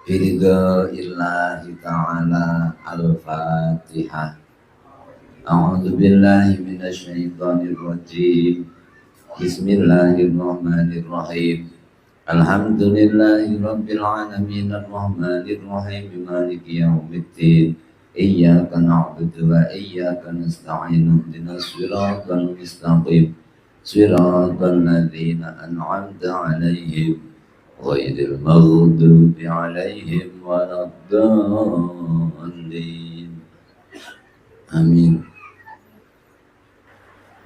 Biridha'illahi ta'ala al-Fatihah. A'udzu billahi minasy syaithanir rajim. Bismillahirrahmanirrahim. Alhamdulillahi rabbil alamin arrahmanir rahim maliki yaumiddin. Iyyaka na'budu wa iyyaka nasta'in ihdinas siratal mustaqim. Siratal ladzina an'amta 'alaihim ghairil maghdubi 'alaihim waladdallin. Amin.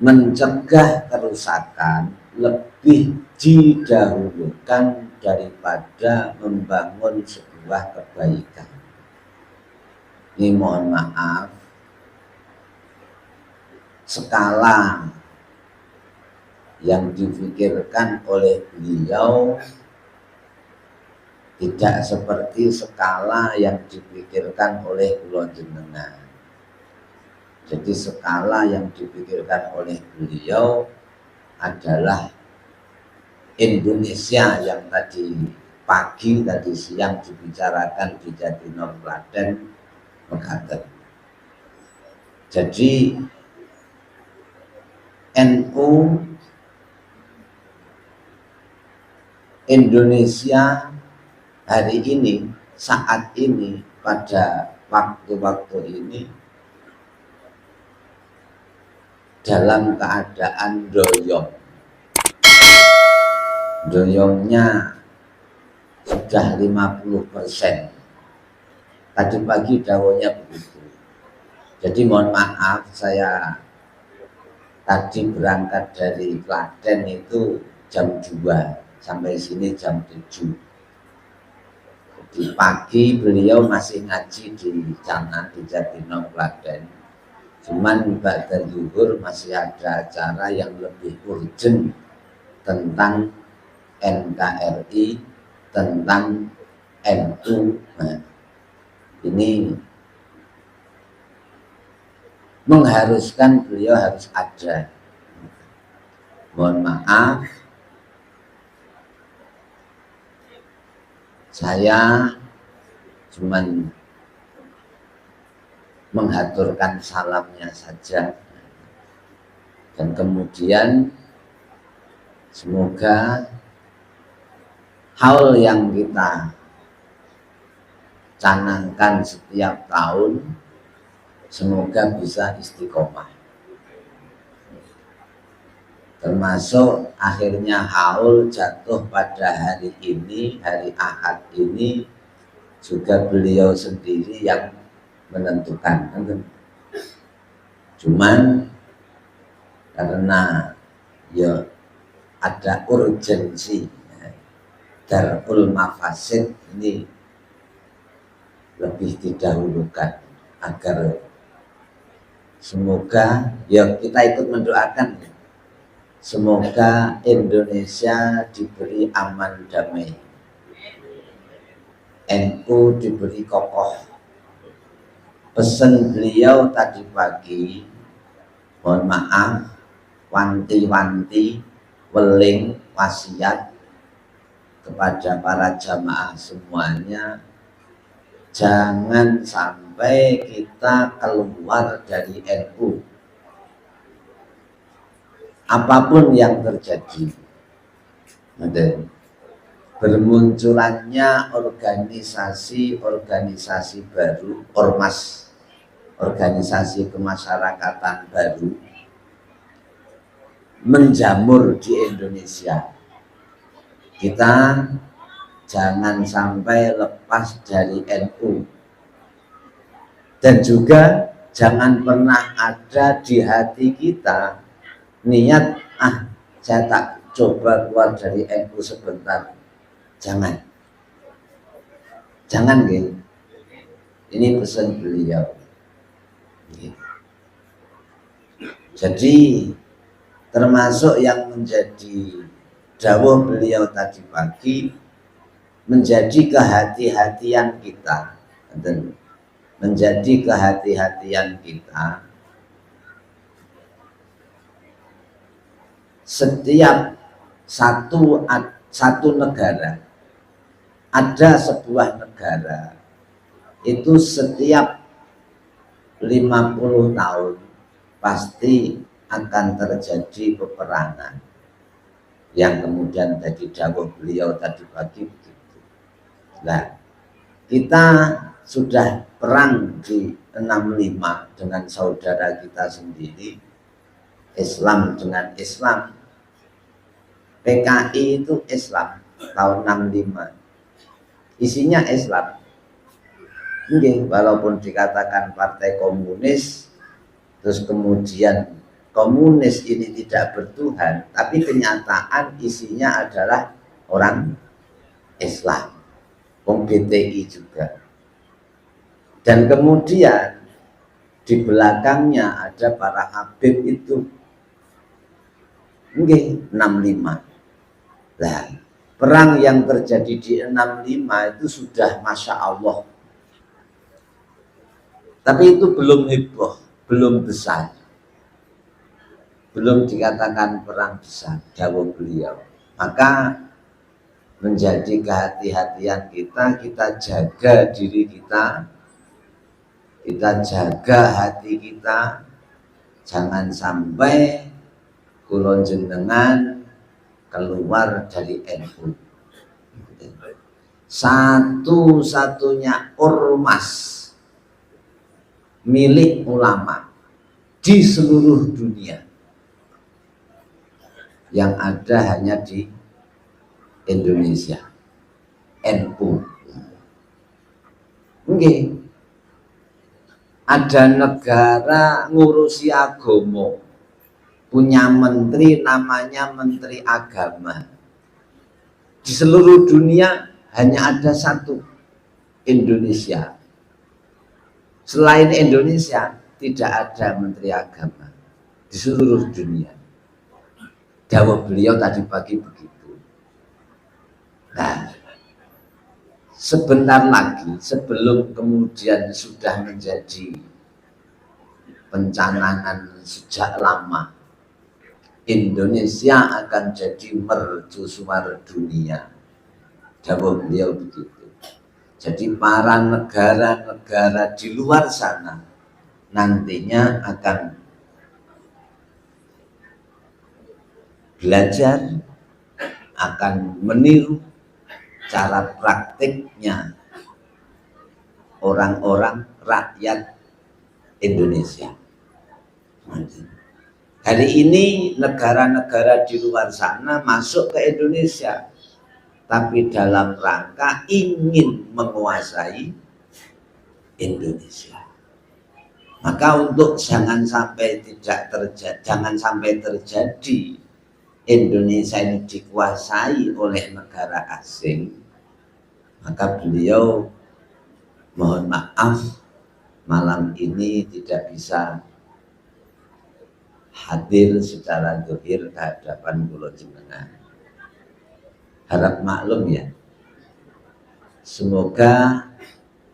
Mencegah kerusakan lebih didahulukan daripada membangun sebuah kebaikan. Ini mohon maaf, skala yang dipikirkan oleh beliau tidak seperti skala yang dipikirkan oleh kula jenengan. Jadi skala yang dipikirkan oleh beliau adalah Indonesia yang tadi pagi, tadi siang dibicarakan di Jatinangor, Klaten, Mekaten. Jadi NU Indonesia hari ini, saat ini, pada waktu-waktu ini dalam keadaan doyong. Doyongnya sudah 50%. Tadi pagi dawuhnya begitu. Jadi mohon maaf, saya tadi berangkat dari Klaten itu jam 2 sampai sini jam 7. Di pagi beliau masih ngaji di sana di Jatinangor, Klaten. Cuman ba'da zuhur masih ada acara yang lebih urgent tentang NKRI, tentang NU. Nah, ini mengharuskan beliau harus ada. Mohon maaf, saya cuman menghaturkan salamnya saja, dan kemudian semoga hal yang kita canangkan setiap tahun semoga bisa istiqomah. Termasuk akhirnya haul jatuh pada hari ini, hari Ahad ini, juga beliau sendiri yang menentukan. Cuman karena ya ada urgensi, darul mafasid ini lebih didahulukan agar semoga ya kita ikut mendoakan, semoga Indonesia diberi aman damai, NU diberi kokoh. Pesan beliau tadi pagi, mohon maaf, wanti-wanti, weling, wasiat kepada para jamaah semuanya, jangan sampai kita keluar dari NU. Apapun yang terjadi, bermunculannya organisasi baru, ormas, organisasi kemasyarakatan baru menjamur di Indonesia. Kita jangan sampai lepas dari NU, dan juga jangan pernah ada di hati kita niat saya tak coba keluar dari NU sebentar. Jangan gitu. Ini pesan beliau. Jadi termasuk yang menjadi dawuh beliau tadi pagi, menjadi kehati-hatian kita, menjadi kehati-hatian kita setiap satu negara ada sebuah negara itu setiap 50 tahun pasti akan terjadi peperangan, yang kemudian tadi dawuh beliau tadi pagi begitu. Nah, kita sudah perang di 65 dengan saudara kita sendiri, Islam dengan Islam. PKI itu Islam tahun 65, isinya Islam. Walaupun dikatakan partai komunis, terus kemudian komunis ini tidak bertuhan, tapi kenyataan isinya adalah orang Islam, BTI juga. Dan kemudian di belakangnya ada para Habib itu, 65. Nah, perang yang terjadi di 65 itu sudah Masya Allah. Tapi itu belum heboh, belum besar, belum dikatakan perang besar, dawuh beliau. Maka menjadi kehati-hatian kita jaga diri kita jaga hati kita, jangan sampai kula jenengan keluar dari NU. Satu-satunya ormas milik ulama di seluruh dunia yang ada hanya di Indonesia, NU. Ada negara ngurusi agama, punya menteri namanya Menteri Agama. Di seluruh dunia hanya ada satu, Indonesia. Selain Indonesia tidak ada Menteri Agama di seluruh dunia. Dawuh beliau tadi pagi begitu. Nah, sebentar lagi sebelum kemudian sudah menjadi pencanangan sejak lama, Indonesia akan jadi mercusuar dunia. Dawuh beliau begitu. Jadi para negara-negara di luar sana nantinya akan belajar, akan meniru cara praktiknya orang-orang rakyat Indonesia. Hari ini negara-negara di luar sana masuk ke Indonesia, tapi dalam rangka ingin menguasai Indonesia. Maka untuk jangan sampai terjadi Indonesia ini dikuasai oleh negara asing, maka beliau mohon maaf malam ini tidak bisa hadir secara zahir ke hadapan kula jenengan. Harap maklum ya. Semoga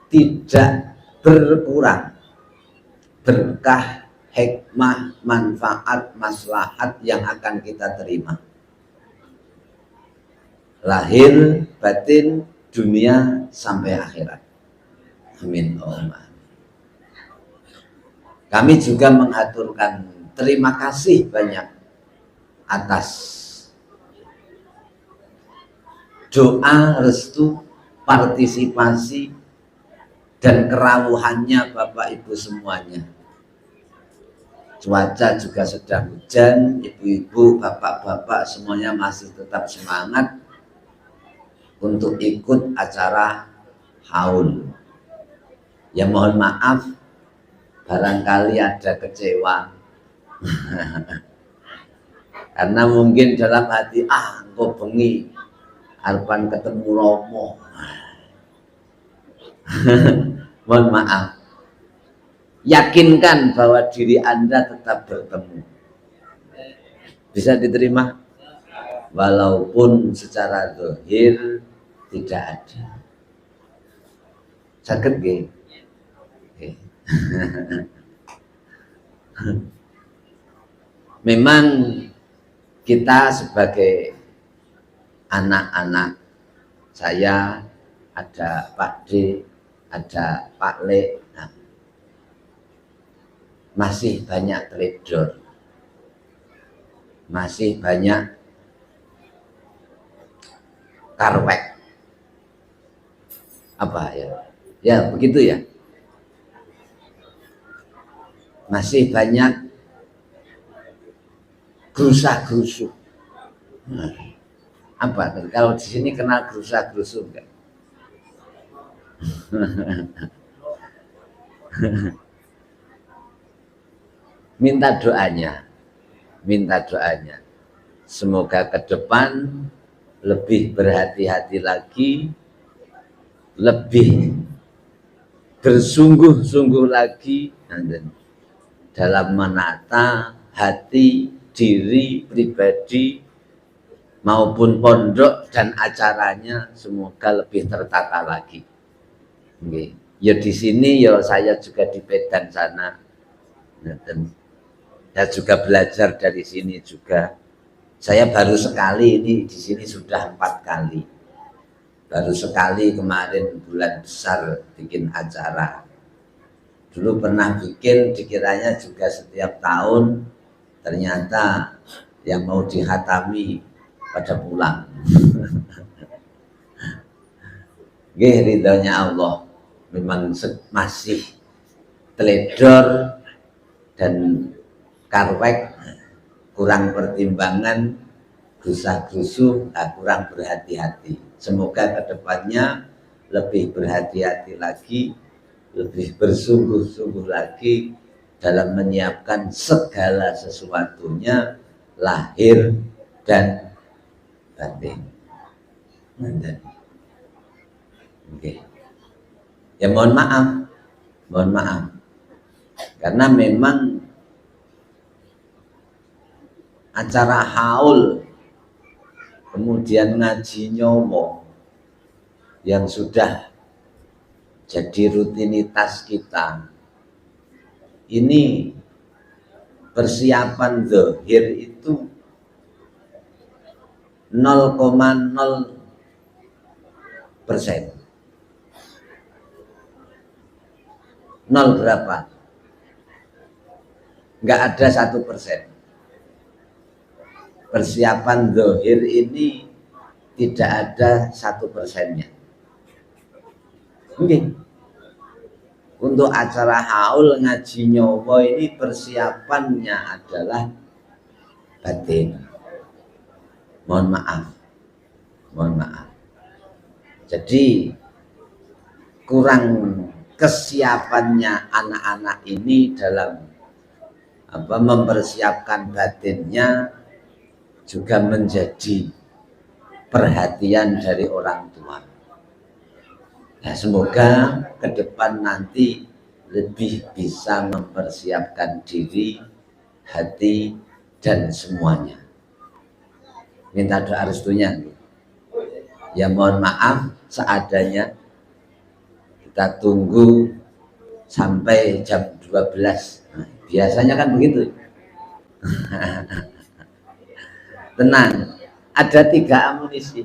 tidak berkurang berkah, hikmah, manfaat, maslahat yang akan kita terima. Lahir, batin, dunia sampai akhirat. Amin. Kami juga mengaturkan terima kasih banyak atas doa, restu, partisipasi, dan kerawuhannya Bapak Ibu semuanya. Cuaca juga sedang hujan, ibu-ibu, bapak-bapak semuanya masih tetap semangat untuk ikut acara haul. Ya mohon maaf, barangkali ada kecewa. Karena mungkin dalam hati, engko bengi arepan ketemu Romo. Mohon maaf. Yakinkan bahwa diri Anda tetap bertemu. Bisa diterima? Walaupun secara zahir tidak ada. Sakit nggih? Memang kita sebagai anak-anak, saya ada Pak D, ada Pak Le. Nah, masih banyak trader, masih banyak karwek. Apa ya? Ya begitu ya. Masih banyak gerusa-gerusu. Nah, apa? Kalau di sini kenal gerusa-gerusu enggak? Minta doanya, minta doanya. Semoga ke depan lebih berhati-hati lagi, lebih bersungguh-sungguh lagi dalam menata hati, diri, pribadi, maupun pondok dan acaranya, semoga lebih tertata lagi. Okay. Ya di sini ya saya juga di Medan sana. Dan saya juga belajar dari sini juga. Saya baru sekali ini di sini sudah 4 kali. Baru sekali kemarin bulan besar bikin acara. Dulu pernah bikin dikiranya juga setiap tahun, ternyata yang mau dihatami pada pulang. Nggih, ridhonya Allah. Memang masih teledor dan karwek, kurang pertimbangan, gusah-gusuh, kurang berhati-hati. Semoga kedepannya lebih berhati-hati lagi, lebih bersungguh-sungguh lagi dalam menyiapkan segala sesuatunya, lahir dan batin. Oke. Ya mohon maaf, karena memang acara haul, kemudian ngaji nyomo yang sudah jadi rutinitas kita, ini persiapan zahir itu 0,0%. 0 berapa? Nggak ada 1%. Persiapan zahir ini tidak ada 1%-nya. Mungkin untuk acara haul ngaji nyowo ini persiapannya adalah batin. Mohon maaf. Jadi kurang kesiapannya anak-anak ini dalam mempersiapkan batinnya juga menjadi perhatian dari orang tua. Nah, semoga ke depan nanti lebih bisa mempersiapkan diri, hati, dan semuanya. Minta doa restunya. Ya mohon maaf seadanya. Kita tunggu sampai jam 12. Nah, biasanya kan begitu. Tenang, ada 3 amunisi.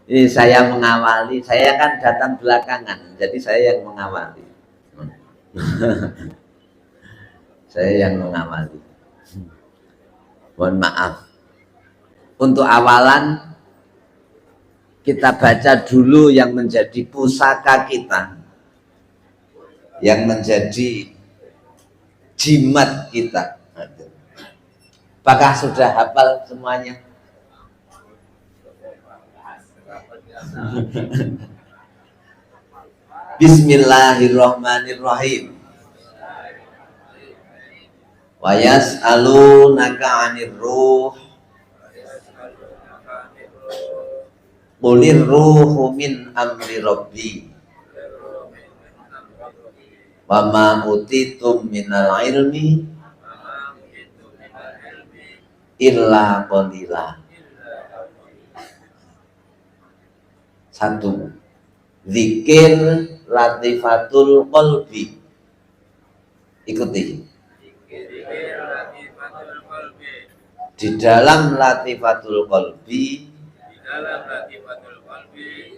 Ini saya mengawali, saya kan datang belakangan, jadi saya yang mengawali. Saya yang mengawali. Mohon maaf. Untuk awalan kita baca dulu yang menjadi pusaka kita, yang menjadi jimat kita. Apakah sudah hafal semuanya? Bismillahirrahmanirrahim. Wa yas'alunaka 'anir ruh. Qulir ruhu min amri rabbi. Wa ma utitum minal ilmi illa qalila. 1. Zikir latifatul qalbi. Ikuti. Di dalam latifatul qalbi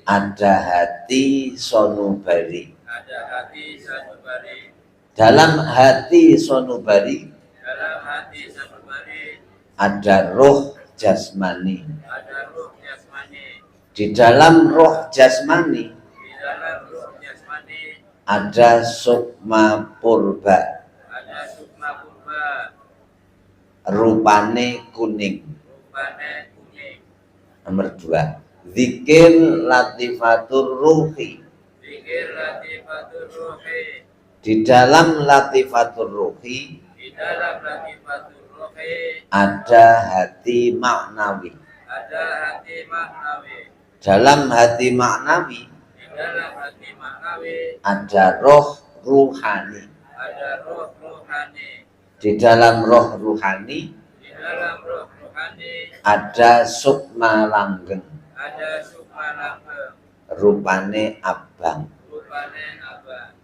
Ada hati sonubari. Ada hati sanubari. Dalam hati sonubari. Dalam hati sanubari. Ada roh jasmani. Ada roh jasmani. Di dalam roh jasmani. Di dalam roh jasmani. Ada sukma purba. Ada sukma purba. Rupane kuning. Rupane kuning. Nomor 2. Zikir latifatur ruhi. Zikir latifatur ruhi. Di dalam latifatur ruhi. Di dalam latifatur ruhi. Ada hati maknawi. Ada hati maknawi. Dalam hati maknawi. Di dalam hati maknawi. Ada roh ruhani. Ada roh ruhani. Di dalam roh ruhani. Di dalam roh ruhani. Ada sukma langgeng. Ada sukma langgeng. Rupane abang. Rupane abang.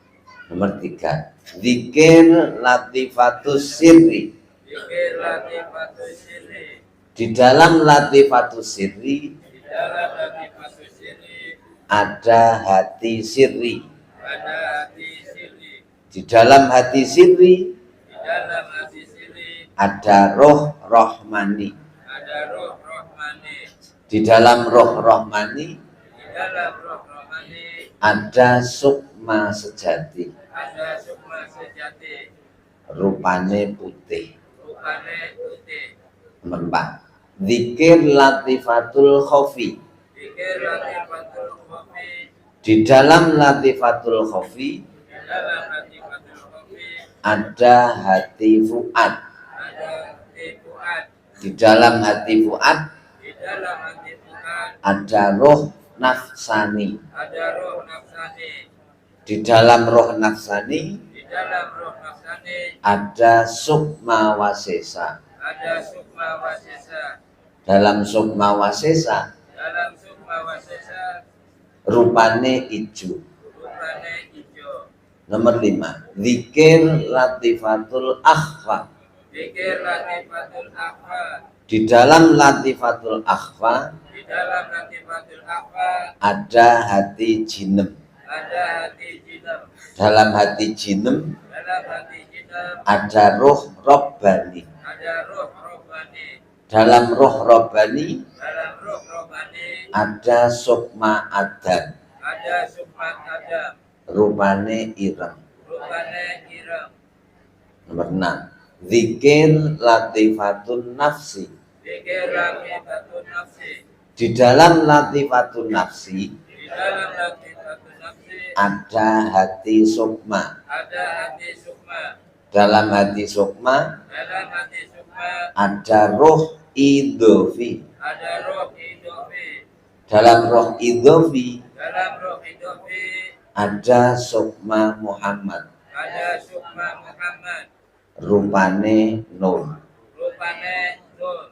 Nomor 3. Zikir latifatus sirri. Zikir latifatus sirri. Di dalam latifatus sirri. Di dalam latifatus sirri. Ada hati sirri. Ada hati sirri. Di dalam hati sirri. Di dalam hati sirri. Ada roh rohmani. Ada roh rohmani. Di dalam roh rohmani. Di dalam roh rohmani. Ada sukma sejati. Ada sukma sejati. Rupane putih. Rupane putih. Nomor 4. Zikir latifatul khofi. Zikir latifatul khofi. Di dalam latifatul khofi. Di dalam latifatul khofi. Ada hati fuad. Ada hati fuad. Di dalam hati fuad. Di dalam hati fuad. Ada roh nafsani. Ada roh nafsani. Di dalam roh nafsani. Di dalam roh nafsani. Ada sukma wasesa. Ada sukma wasesa. Dalam sukma wasesa. Dalam sukma wasesa. Rupane ijo. Rupane hijau. Nomor 5. Zikir latifatul akhfa. Zikir latifatul akhfa. Di dalam latifatul akhfa. Di dalam latifatul akhfa. Ada hati jinem. Ada hati jinem. Dalam hati jinem. Dalam hati jinem. Ada roh robbani. Ada roh rohani. Dalam roh robbani. Dalam roh rohani. Ada sukma adam. Ada sukma adam. Rupane ireng. Rupane ireng. Nomor 6. Zikir latifatun nafsi. Zikir latifatul nafsi. Di dalam latifatun nafsi. Di dalam latifatul nafsi. Ada hati sukma. Ada hati sukma. Dalam hati sukma. Dalam hati sukma. Ada roh idofi. Ada roh idofi. Dalam roh idofi. Dalam roh idofi. Ada sukma Muhammad. Ada sukma Muhammad. Rupane nur. Rupane nur.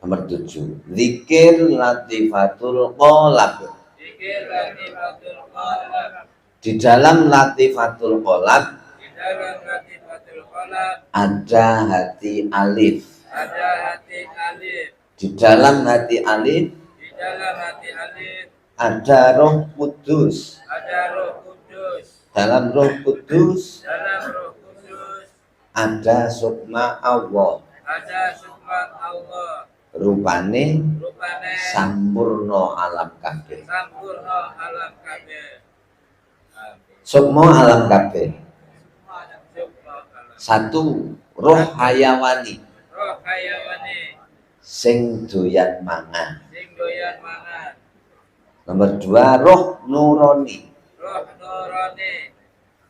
Nomor 7. Zikir latifatul qalab. Zikir latifatul qalab. Di dalam latifatul qalab. Di dalam latifatul qalab. Ada hati alif. Ada hati alif. Di dalam hati alif. Di dalam hati alif. Ada roh kudus. Ada roh kudus. Dalam roh kudus. Dalam roh kudus. Ada sukma Allah. Ada sukma Allah. Rupane Rupane sampurno alam kabeh. sampurno alam kabeh. Sukma alam kabeh. Sukma alam. 1. Roh hayawani. Roh hayawani. Sing doyan mangan. Sing doyan mangan. Nomor 2. Roh nurani. Roh nurani.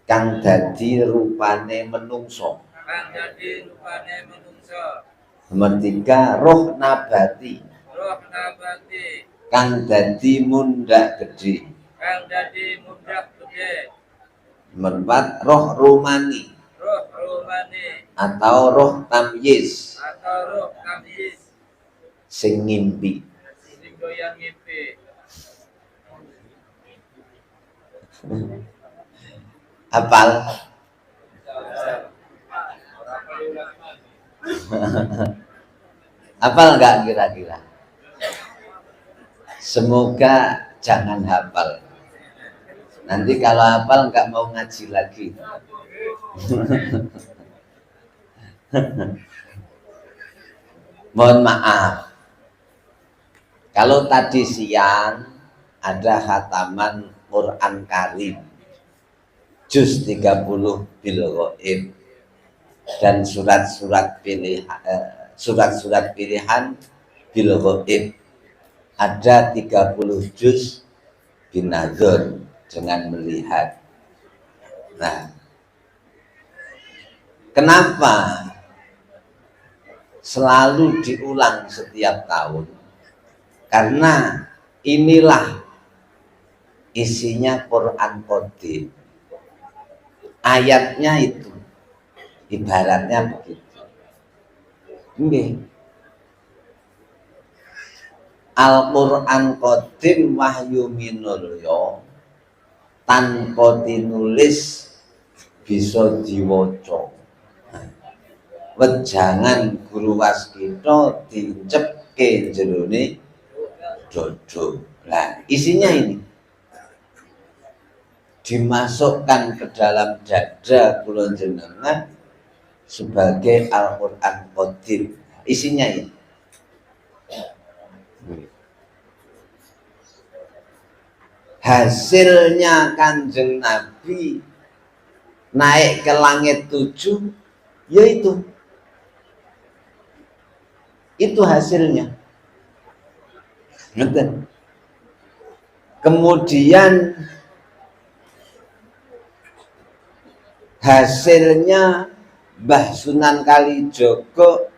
Kang dadi rupane menungso. Kang dadi rupane menungso. Nomor 3. Roh nabati. Roh nabati. Kang dadi mundak gede. Kang dadi mundak gede. Nomor 4. Roh rumani. Roh rumani. Atau roh tamyiz. Atau roh tamyiz. Sing ngimpi. Sing doyan ngimpi. Hafal. Hafal nggak kira-kira? Semoga jangan hafal. Nanti kalau hafal nggak mau ngaji lagi. Mohon maaf. Kalau tadi siang ada khataman Quran Karim juz 30 bil ghaib dan surat-surat pilihan bil ghaib ada 30 juz binadzur dengan melihat. Nah, kenapa selalu diulang setiap tahun? Karena inilah isinya Quran Qadim. Ayatnya itu ibaratnya begitu. Nggih. Al-Quran Qadim wahyu minulya tanpa dinulis bisa diwaca. Wejangan guru waskita dicepke jerone dodo. Nah, isinya ini dimasukkan ke dalam dada kula jenengan sebagai Al-Quran Qadim. Isinya ini. Hasilnya Kanjeng Nabi naik ke langit 7, yaitu itu hasilnya. Kemudian hasilnya Mbah Sunan Kalijaga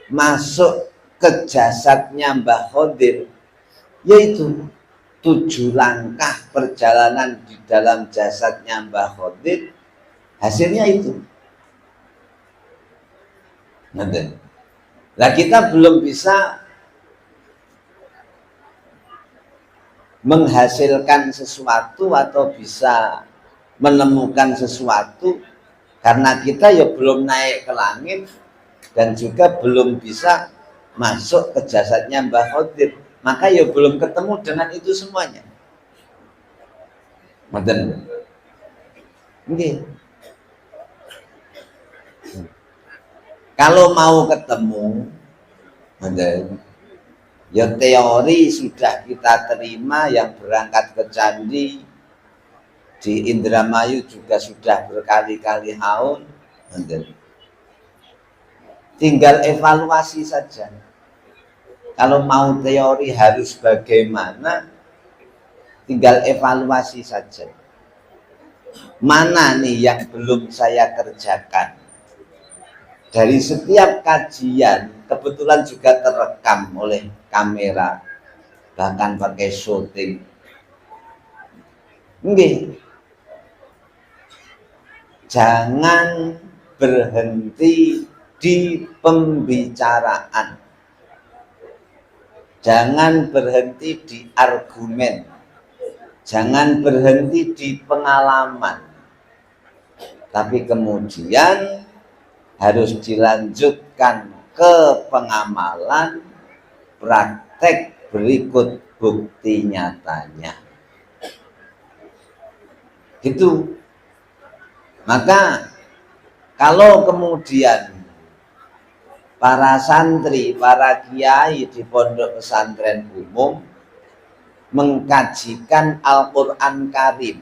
masuk ke jasadnya Mbah Khodir, yaitu 7 langkah perjalanan di dalam jasadnya Mbah Khodir. Hasilnya itu. Nah, kita belum bisa menghasilkan sesuatu atau bisa menemukan sesuatu karena kita ya belum naik ke langit dan juga belum bisa masuk ke jasadnya Mbah Khodir, maka ya belum ketemu dengan itu semuanya. Ngoten. Nggih. Kalau mau ketemu, ya teori sudah kita terima, yang berangkat ke candi di Indramayu juga sudah berkali-kali haul. Tinggal evaluasi saja. Kalau mau teori harus bagaimana, tinggal evaluasi saja. Mana nih yang belum saya kerjakan? Dari setiap kajian, kebetulan juga terekam oleh kamera, bahkan pakai syuting. Nggih. Jangan berhenti di pembicaraan. Jangan berhenti di argumen. Jangan berhenti di pengalaman. Tapi kemudian harus dilanjutkan ke pengamalan, praktek berikut bukti nyatanya. Gitu. Maka kalau kemudian para santri, para kiai di pondok pesantren umum mengkajikan Al-Quran Karim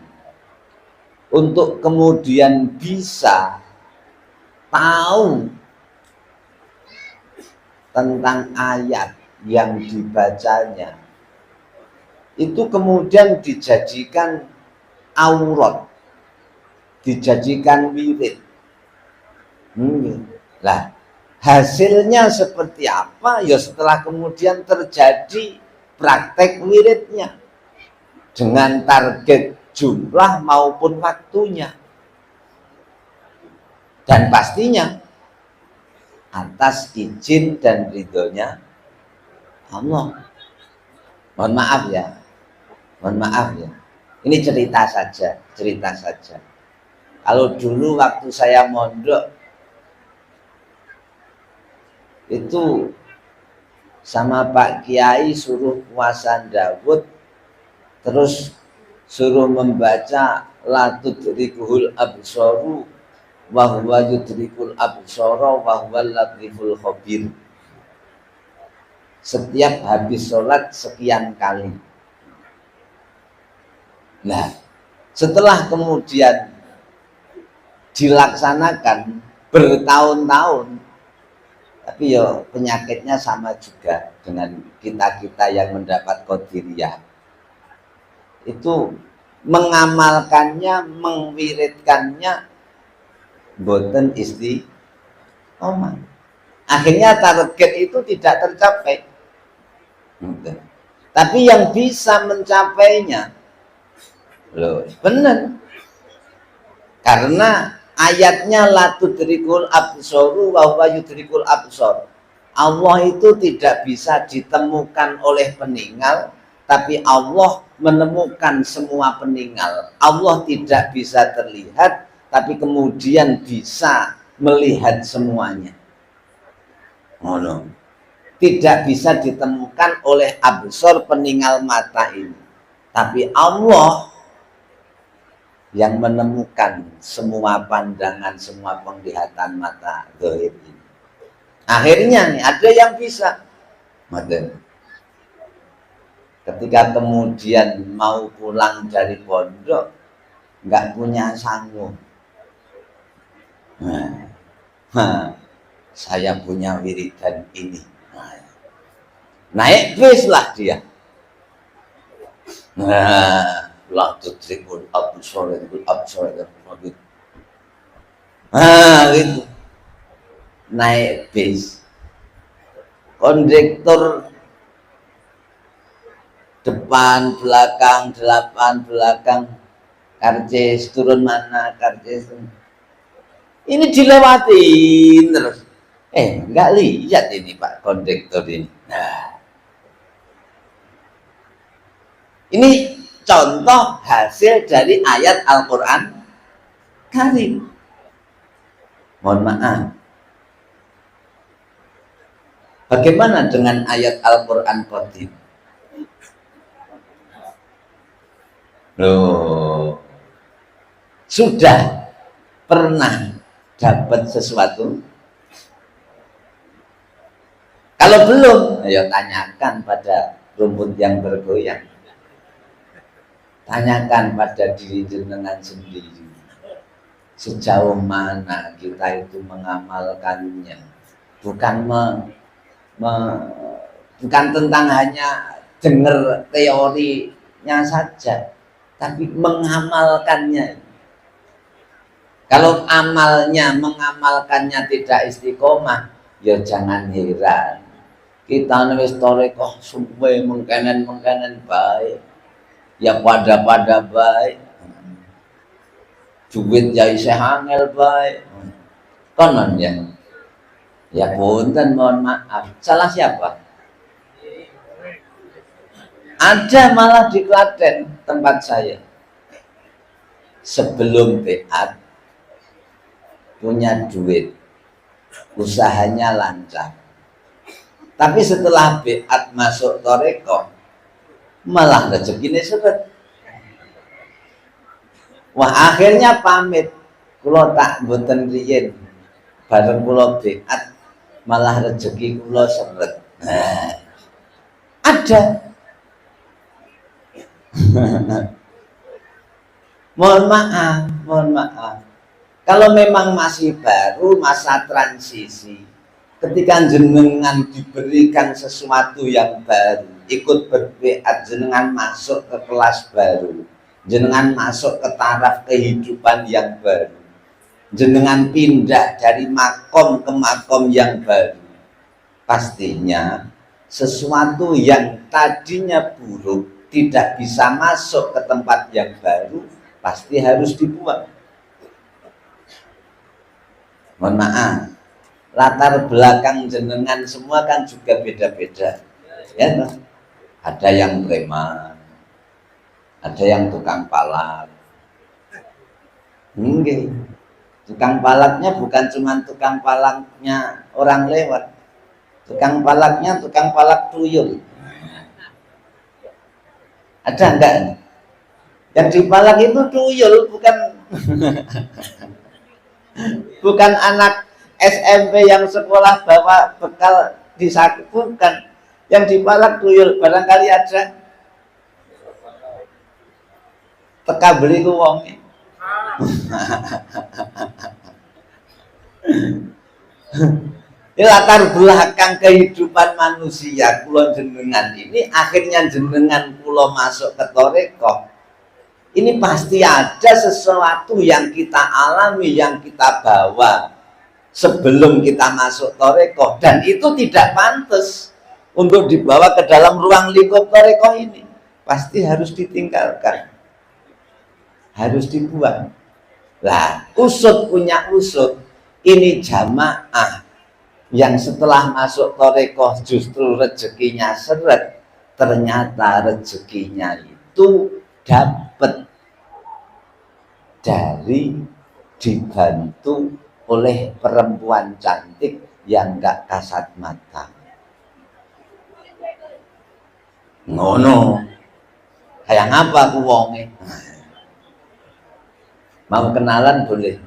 untuk kemudian bisa tahu tentang ayat yang dibacanya, itu kemudian dijadikan aurat, dijadikan wirid. Lah, hasilnya seperti apa? Ya setelah kemudian terjadi praktek wiridnya dengan target jumlah maupun waktunya. Dan pastinya atas izin dan ridhonya Allah. Mohon maaf ya. Mohon maaf ya. Ini cerita saja, cerita saja. Kalau dulu waktu saya mondok itu sama Pak Kiai suruh puasa Dawud terus suruh membaca la tudrikuhul absaru wa huwa yudrikul absara wa huwal latiful khabir. Setiap habis sholat sekian kali. Nah, setelah kemudian dilaksanakan bertahun-tahun, tapi ya penyakitnya sama juga dengan kita-kita yang mendapat qadiriyah. Itu mengamalkannya, mengwiridkannya boten istiqomah. Akhirnya target itu tidak tercapai. Tapi yang bisa mencapainya loh, benar. Karena ayatnya la tudrikul absaru wa huwa yudrikul absar. Allah itu tidak bisa ditemukan oleh peninggal, tapi Allah menemukan semua peninggal. Allah tidak bisa terlihat, tapi kemudian bisa melihat semuanya. Oh no. Tidak bisa ditemukan oleh absor peninggal mata ini, tapi Allah yang menemukan semua pandangan, semua penglihatan mata zahir ini. Akhirnya nih ada yang bisa. Ketika kemudian mau pulang dari pondok, nggak punya sanggup. Saya punya wiridan ini. Naik bis lah dia. Nah, la tudrikul absar gitu. Gitu. Naik bis. Kondektur depan, belakang, karcis turun mana, karcis. Ini dilewatin terus. Nggak lihat ini Pak kondektur ini. Nah, ini contoh hasil dari ayat Al-Quran Karim. Mohon maaf. Bagaimana dengan ayat Al-Quran Qadim? Loh, sudah pernah dapat sesuatu? Kalau belum, ayo tanyakan pada rumput yang bergoyang. Tanyakan pada diri jenengan sendiri. Sejauh mana kita itu mengamalkannya. Bukan bukan tentang hanya dengar teorinya saja, tapi mengamalkannya. Kalau mengamalkannya tidak istiqomah, ya jangan heran. Kita nulis torikoh suwe mengkenen baik, ya pada baik, duit ya isih angel baik, konon ya punten, mohon maaf, salah siapa? Ada malah di Klaten tempat saya, sebelum beat punya duit, usahanya lancar. Tapi setelah beat masuk toreko, malah rezekinya seret. Wah, akhirnya pamit. Kulo tak boten riyen. Bareng kulo beat, malah rezeki kulo seret. Nah, ada. Mohon maaf. Kalau memang masih baru masa transisi, ketika jenengan diberikan sesuatu yang baru, ikut berbeat, jenengan masuk ke kelas baru, jenengan masuk ke taraf kehidupan yang baru, jenengan pindah dari makom ke makom yang baru, pastinya sesuatu yang tadinya buruk tidak bisa masuk ke tempat yang baru, pasti harus dibuang. Mohon maaf, latar belakang jenengan semua kan juga beda-beda, ya, no? Ada yang preman, ada yang tukang palak. Enggak, tukang palaknya bukan cuma tukang palaknya orang lewat, tukang palaknya tukang palak tuyul. Ada enggak? Yang dipalak itu tuyul, bukan bukan anak SMP yang sekolah bawa bekal di saku, bukan. Yang dipalak tuyul. Barangkali ada teka beli ku wonge. Ini latar belakang kehidupan manusia kula jenengan ini, akhirnya jenengan kula masuk ke Torekoh. Ini pasti ada sesuatu yang kita alami, yang kita bawa sebelum kita masuk Torekoh, dan itu tidak pantas untuk dibawa ke dalam ruang lingkup Torekoh ini. Pasti harus ditinggalkan, harus dibuang. Lah, usut punya usut, ini jamaah yang setelah masuk Torekoh justru rezekinya seret, ternyata rezekinya itu dapat dari dibantu oleh perempuan cantik yang gak kasat mata. Ngono, kayak apa aku wonge? Mau kenalan boleh.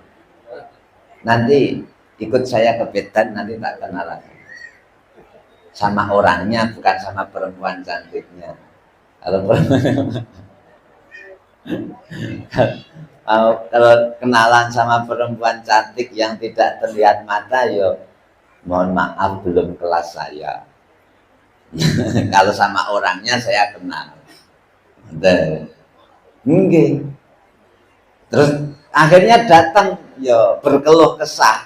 Nanti ikut saya ke Medan, nanti tak kenalan sama orangnya, bukan sama perempuan cantiknya. Kalau kalau kenalan sama perempuan cantik yang tidak terlihat mata, yo mohon maaf, belum kelas saya. Kalau sama orangnya saya kenal. Mungkin. Terus akhirnya datang, yo berkeluh kesah,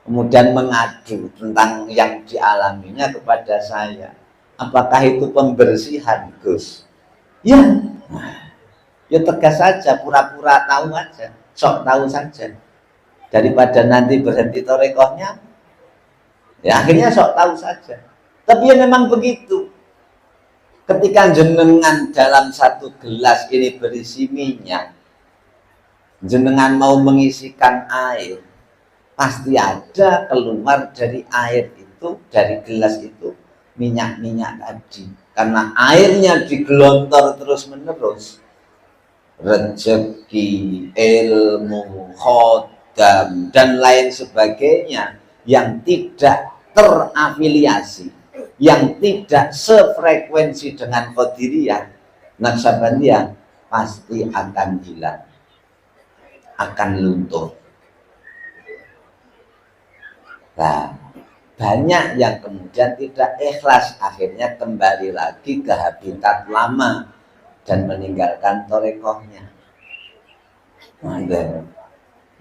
kemudian mengadu tentang yang dialaminya kepada saya. Apakah itu pembersihan, Gus? Ya, ya tegas saja, pura-pura tahu aja, sok tahu saja. Daripada nanti berhenti Torekohnya, ya akhirnya sok tahu saja. Tapi ya memang begitu. Ketika jenengan dalam satu gelas ini berisi minyak, jenengan mau mengisikan air, pasti ada keluar dari air itu, dari gelas itu, minyak-minyak tadi. Karena airnya digelontor terus-menerus. Rezeki, ilmu, khodam, dan lain sebagainya yang tidak terafiliasi, yang tidak sefrekuensi dengan Qadiriyah, Naksabandiyah, pasti akan hilang, akan luntur. Nah, banyak yang kemudian tidak ikhlas, akhirnya kembali lagi ke habitat lama dan meninggalkan Torekohnya.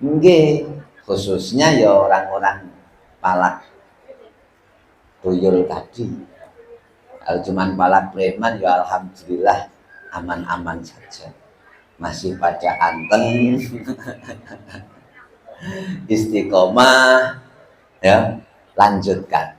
Mungkin khususnya ya orang-orang palak tuyul tadi. Kalau cuman palak preman ya alhamdulillah aman-aman saja, masih pada anteng, istiqomah, ya lanjutkan.